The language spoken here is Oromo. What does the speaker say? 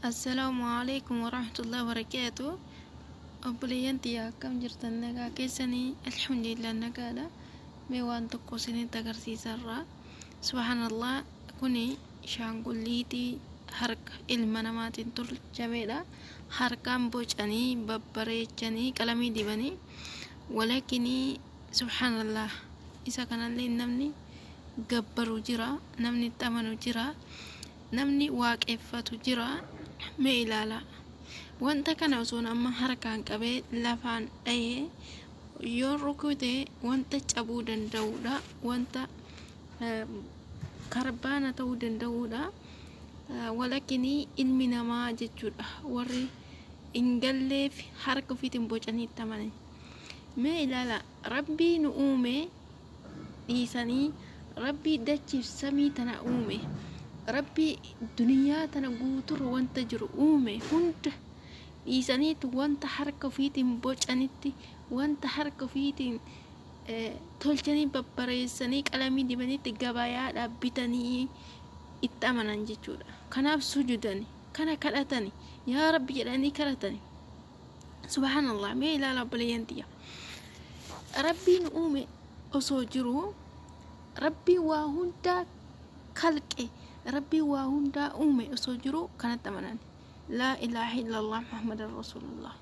Assalamualaikum warahmatullahi wabarakatuh. Obboleeyyan tiyya akkam jirtan nagaa keessanii? Alhamdulillah nagaadha. Mee waan tokko isinitti agarsiisarraa. Subhanallah, kuni shaangulliitii harka ilma namaatiin tolchamedha. Harkaan bocanii babbareechanii qalamii dibanii walakinii subhanallah, isa kanallee namni gabbaru jira, namni itti amanu jira, namni waaqeffatu jira. Mee ilaala, wanta kana osoo amma harkaan qabee lafaan dhahee yoo rukute wanta cabuu danda'udha, wanta karbaana ta'uu danda'udha. Walakinii ilmi namaa jechuudha warri hin galleef harka ofiitiin bocanii itti amanan. Mee ilaala, rabbii nu uume dhiisanii rabbii dachiif samii tana uume, rabbii duniyaa tana guuturra wanta jiru uume hunda dhiisaniitu wanta harka ofiitiin bocanitti, wanta harka ofiitiin tolchanii babbareessanii qalamii dibanitti gabayaadhaaf bitanii itti amanan jechuudha. Kanaaf sujudani, kana kadhatani, yaa rabbi jedhanii kadhatani. Subhanallah, mee ilaala obboleeyyan tiyya, rabbiin uume osoo jiru, rabbii waa hundaa kalqe, rabbii waa hundaa uume osoo jiru kanatti amanan. La ilaha illallah muhammadan rasulullah.